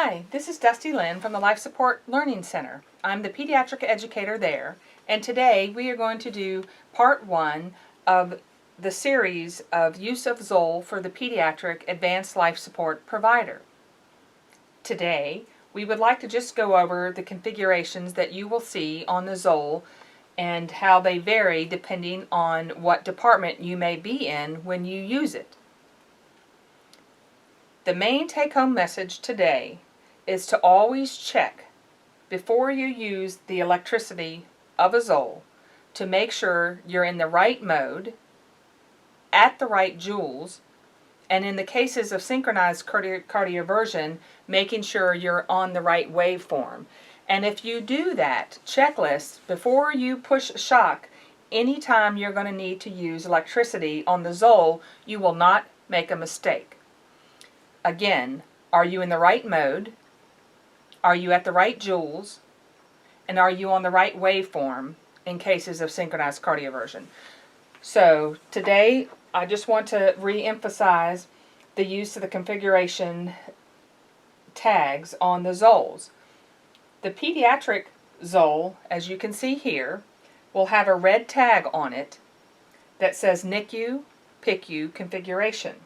Hi, this is Dusty Lynn from the Life Support Learning Center. I'm the pediatric educator there, and today we are going to do part 1 of the series of use of Zoll for the pediatric advanced life support provider. Today, we would like to just go over the configurations that you will see on the Zoll and how they vary depending on what department you may be in when you use it. The main take-home message today is to always check before you use the electricity of a Zoll to make sure you're in the right mode, at the right joules, and in the cases of synchronized cardioversion, making sure you're on the right waveform. And if you do that checklist before you push shock, anytime you're going to need to use electricity on the Zoll, you will not make a mistake. Again, are you in the right mode? Are you at the right joules? And are you on the right waveform in cases of synchronized cardioversion? So today I just want to re-emphasize the use of the configuration tags on the Zolls. The pediatric Zoll, as you can see here, will have a red tag on it that says NICU, PICU configuration.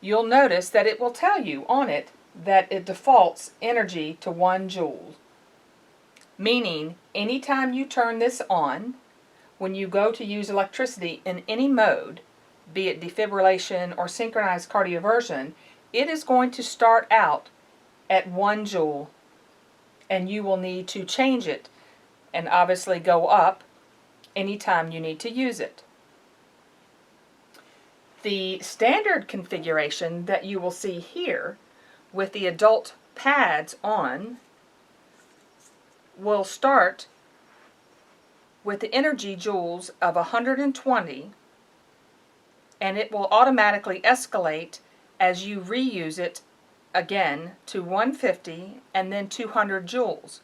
You'll notice that it will tell you on it that it defaults energy to 1 joule. Meaning, anytime you turn this on, when you go to use electricity in any mode, be it defibrillation or synchronized cardioversion, it is going to start out at 1 joule, and you will need to change it and obviously go up anytime you need to use it. The standard configuration that you will see here with the adult pads on will start with the energy joules of 120, and it will automatically escalate as you reuse it again to 150 and then 200 joules.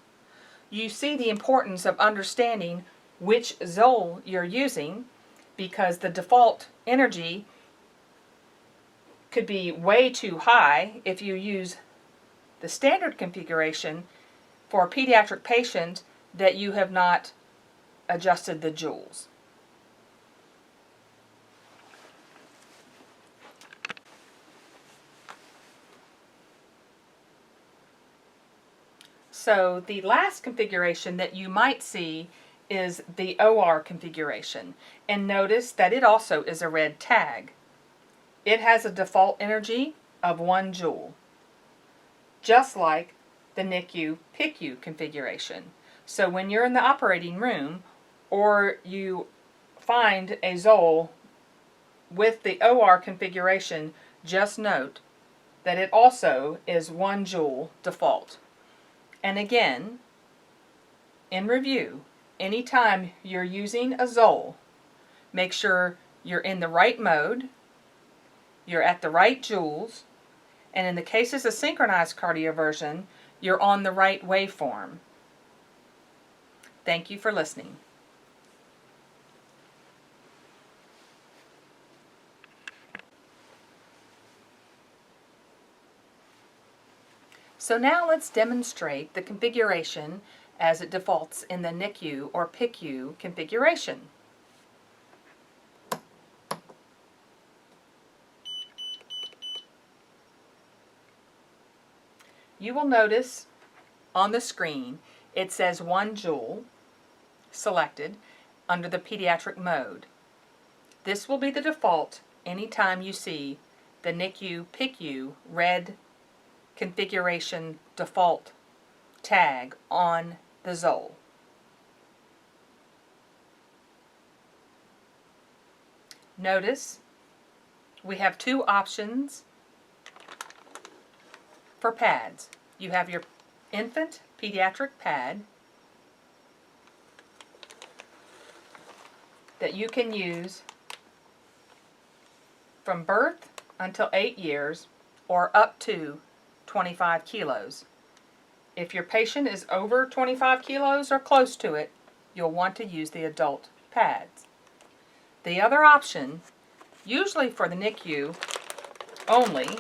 You see the importance of understanding which Zoll you're using, because the default energy could be way too high if you use the standard configuration for a pediatric patient that you have not adjusted the joules. So the last configuration that you might see is the OR configuration, and notice that it also is a red tag. It has a default energy of 1 joule, just like the NICU PICU configuration. So when you're in the operating room or you find a Zoll with the OR configuration, just note that it also is 1 joule default. And again, in review, anytime you're using a Zoll, make sure you're in the right mode, you're at the right joules, and in the cases of synchronized cardioversion, you're on the right waveform. Thank you for listening. So now let's demonstrate the configuration as it defaults in the NICU or PICU configuration. You will notice on the screen it says 1 joule selected under the pediatric mode. This will be the default anytime you see the NICU PICU red configuration default tag on the Zoll. Notice we have 2 options for pads. You have your infant pediatric pad that you can use from birth until 8 years or up to 25 kilos. If your patient is over 25 kilos or close to it, you'll want to use the adult pads. The other option, usually for the NICU only,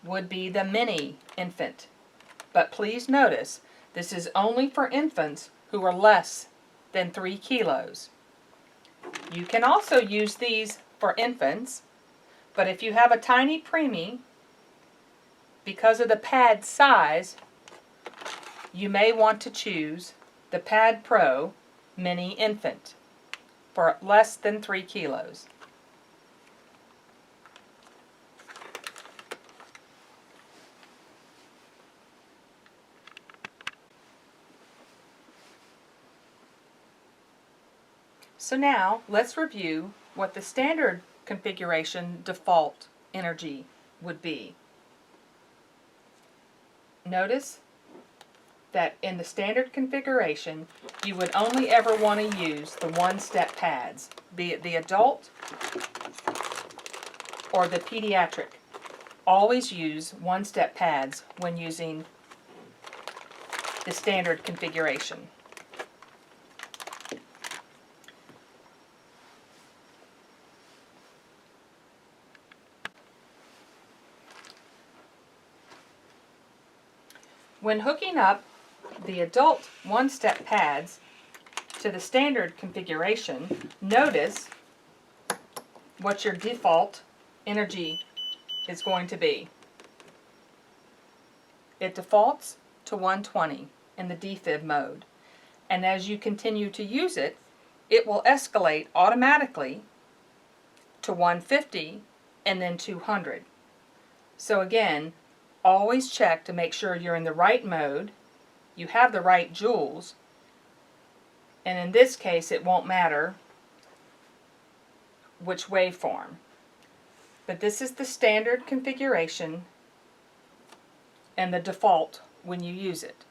would be the mini infant. But please notice, this is only for infants who are less than 3 kilos. You can also use these for infants, but if you have a tiny preemie, because of the pad size, you may want to choose the Pad Pro Mini Infant for less than 3 kilos. So now let's review what the standard configuration default energy would be. Notice that in the standard configuration you would only ever want to use the one-step pads, be it the adult or the pediatric. Always use one-step pads when using the standard configuration. When hooking up the adult one-step pads to the standard configuration, notice what your default energy is going to be. It defaults to 120 in the defib mode, and as you continue to use it, it will escalate automatically to 150 and then 200. So again, always check to make sure you're in the right mode, you have the right joules, and in this case it won't matter which waveform. But this is the standard configuration and the default when you use it.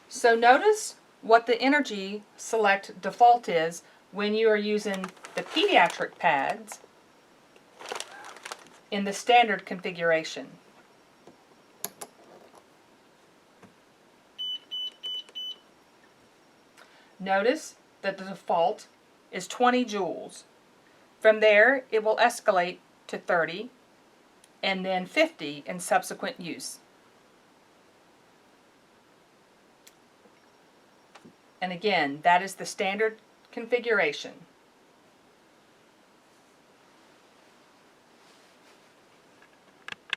So notice what the energy select default is when you are using the pediatric pads in the standard configuration. Notice that the default is 20 joules. From there, it will escalate to 30 and then 50 in subsequent use. And again, that is the standard configuration.